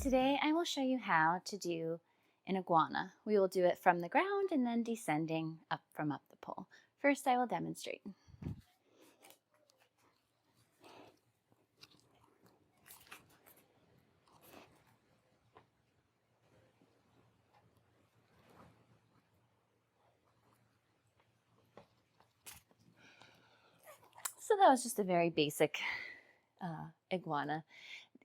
Today I will show you how to do an iguana. We will do it from the ground and then descending up the pole. First I will demonstrate. So that was just a very basic iguana,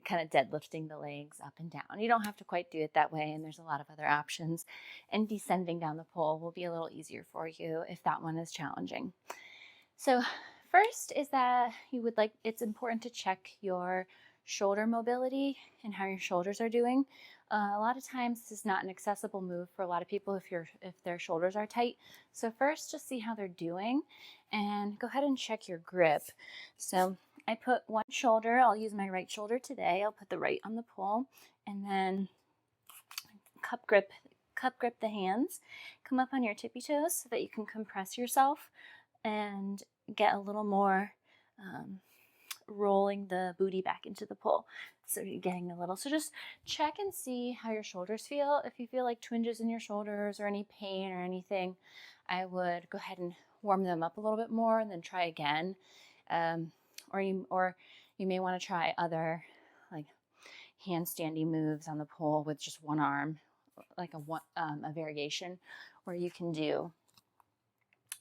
kind of deadlifting the legs up and down. You don't have to quite do it that way, and there's a lot of other options. And descending down the pole will be a little easier for you if that one is challenging. So first is that it's important to check your shoulder mobility and how your shoulders are doing. A lot of times this is not an accessible move for a lot of people if their shoulders are tight. So first just see how they're doing and go ahead and check your grip. So I put one shoulder, I'll use my right shoulder today. I'll put the right on the pole and then cup grip the hands. Come up on your tippy toes so that you can compress yourself and get a little more rolling the booty back into the pole. So you're getting a little, so just check and see how your shoulders feel. If you feel like twinges in your shoulders or any pain or anything, I would go ahead and warm them up a little bit more and then try again. Or you may want to try other like handstanding moves on the pole with just one arm, like a variation, or you can do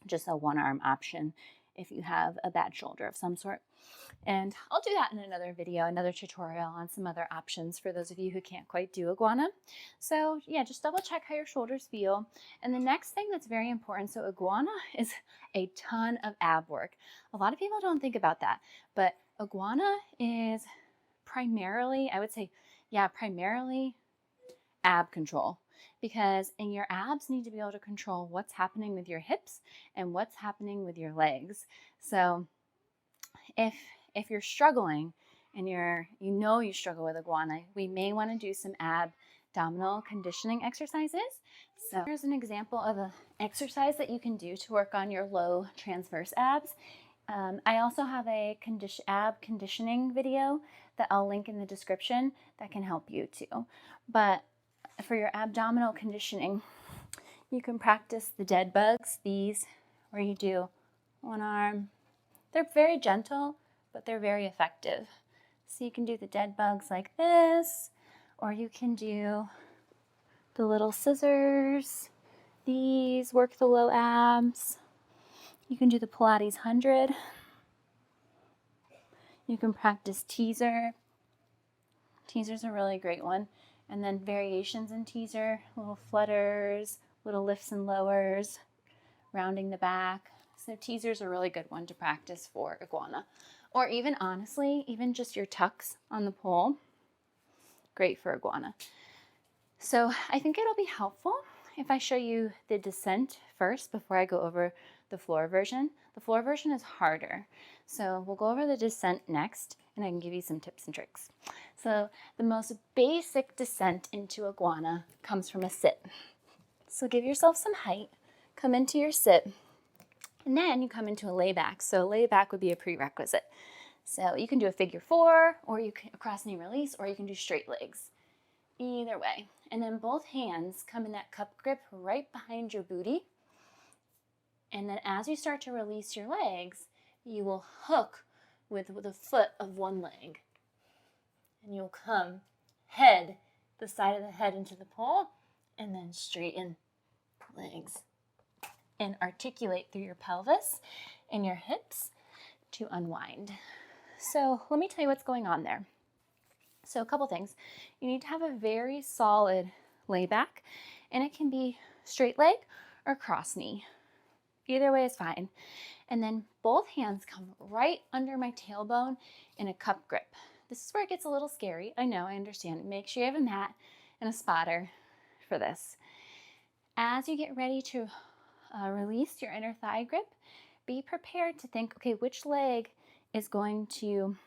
just a one arm option if you have a bad shoulder of some sort. And I'll do that in another video, another tutorial on some other options for those of you who can't quite do iguana. So yeah, just double check how your shoulders feel. And the next thing that's very important, so iguana is a ton of ab work. A lot of people don't think about that, but iguana is primarily, I would say, yeah, primarily ab control, because your abs need to be able to control what's happening with your hips and what's happening with your legs. So if you're struggling and you struggle with iguana, we may want to do some abdominal conditioning exercises. So here's an example of an exercise that you can do to work on your low transverse abs. I also have a ab conditioning video that I'll link in the description that can help you too. But for your abdominal conditioning, you can practice the dead bugs, these where you do one arm. They're very gentle, but they're very effective. So you can do the dead bugs like this, or you can do the little scissors. These work the low abs. You can do the Pilates 100. You can practice teaser. Teaser's a really great one. And then variations in teaser, little flutters, little lifts and lowers, rounding the back. So teaser's a really good one to practice for iguana. Or even honestly, even just your tucks on the pole, great for iguana. So I think it'll be helpful if I show you the descent first before I go over the floor version. The floor version is harder. So we'll go over the descent next, and I can give you some tips and tricks. So the most basic descent into iguana comes from a sit. So give yourself some height, come into your sit, and then you come into a layback. So layback would be a prerequisite. So you can do a figure 4, or you can cross knee release, or you can do straight legs. Either way. And then both hands come in that cup grip right behind your booty. And then as you start to release your legs, you will hook with the foot of one leg. And you'll come the side of the head into the pole, and then straighten legs. And articulate through your pelvis and your hips to unwind. So let me tell you what's going on there. So a couple things. You need to have a very solid layback, and it can be straight leg or cross knee. Either way is fine. And then both hands come right under my tailbone in a cup grip. This is where it gets a little scary. I know, I understand. Make sure you have a mat and a spotter for this. As you get ready to release your inner thigh grip, be prepared to think, okay, which leg is going to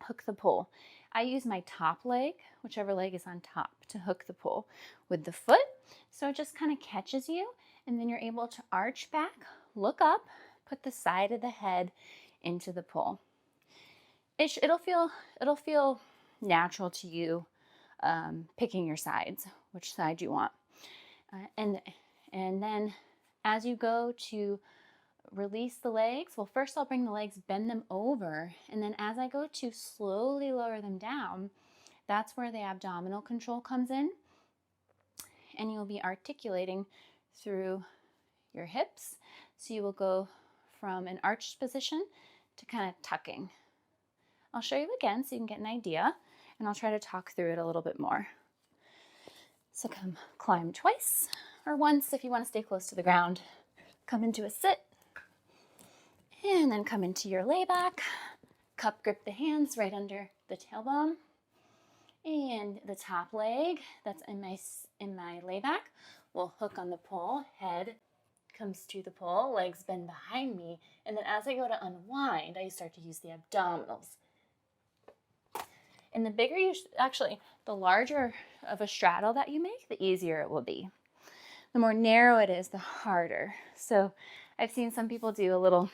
hook the pole? I use my top leg, whichever leg is on top, to hook the pole with the foot. So it just kind of catches you, and then you're able to arch back, look up, put the side of the head into the pole. It'll feel natural to you picking your sides, which side you want. And then as you go to release the legs, well, first I'll bring the legs, bend them over, and then as I go to slowly lower them down, that's where the abdominal control comes in, and you'll be articulating through your hips. So you will go from an arched position to kind of tucking. I'll show you again so you can get an idea, and I'll try to talk through it a little bit more. So come climb twice, or once if you want to stay close to the ground. Come into a sit, and then come into your lay back. Cup grip the hands right under the tailbone, and the top leg that's in my lay back will hook on the pole. Head comes to the pole, legs bend behind me, and then as I go to unwind, I start to use the abdominals. And the bigger the larger of a straddle that you make, the easier it will be. The more narrow it is, the harder. So I've seen some people do a little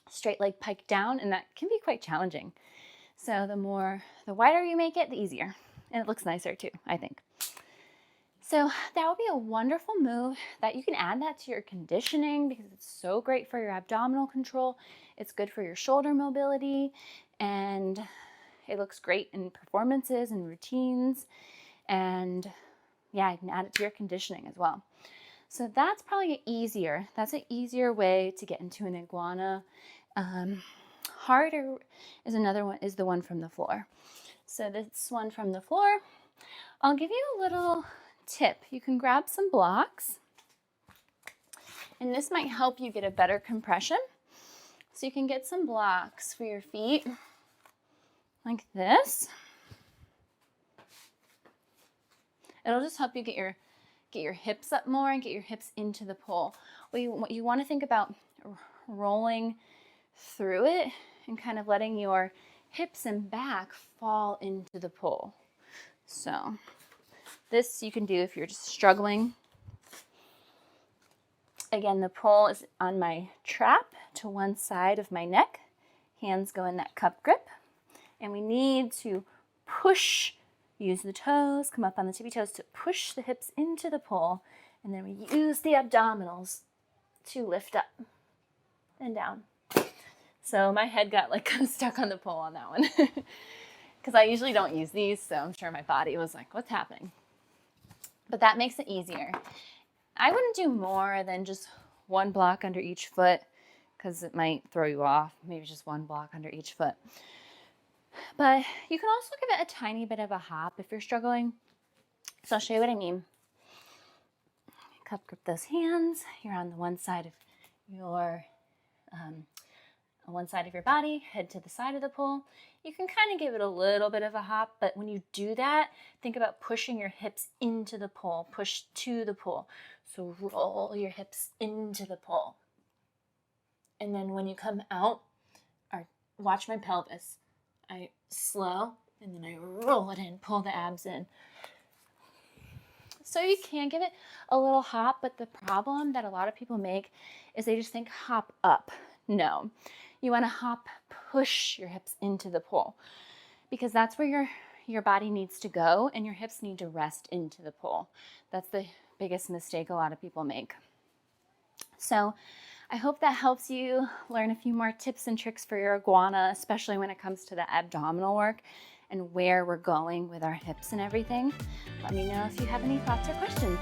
straight leg pike down, and that can be quite challenging. So the wider you make it, the easier. And it looks nicer too, I think. So that would be a wonderful move that you can add that to your conditioning because it's so great for your abdominal control. It's good for your shoulder mobility, and it looks great in performances and routines. And yeah, you can add it to your conditioning as well. So that's probably that's an easier way to get into an iguana. Harder is the one from the floor. So this one from the floor, I'll give you a little tip. You can grab some blocks, and this might help you get a better compression. So you can get some blocks for your feet like this. It'll just help you get your hips up more and get your hips into the pole. What you want to think about rolling through it and kind of letting your hips and back fall into the pole. So this you can do if you're just struggling. Again, the pole is on my trap to one side of my neck. Hands go in that cup grip. And we need to push, use the toes, come up on the tippy toes to push the hips into the pole. And then we use the abdominals to lift up and down. So my head got like kind of stuck on the pole on that one because I usually don't use these. So I'm sure my body was like, what's happening? But that makes it easier. I wouldn't do more than just one block under each foot because it might throw you off. Maybe just one block under each foot. But you can also give it a tiny bit of a hop if you're struggling. So I'll show you what I mean. Cup grip those hands. You're on the one side of your body, head to the side of the pole. You can kind of give it a little bit of a hop, but when you do that, think about pushing your hips into the pole, push to the pole. So roll your hips into the pole. And then when you come out, watch my pelvis. I slow, and then I roll it in, pull the abs in. So you can give it a little hop, but the problem that a lot of people make is they just think hop up. No, you want to hop, push your hips into the pole because that's where your body needs to go, and your hips need to rest into the pole. That's the biggest mistake a lot of people make. So I hope that helps you learn a few more tips and tricks for your iguana, especially when it comes to the abdominal work and where we're going with our hips and everything. Let me know if you have any thoughts or questions.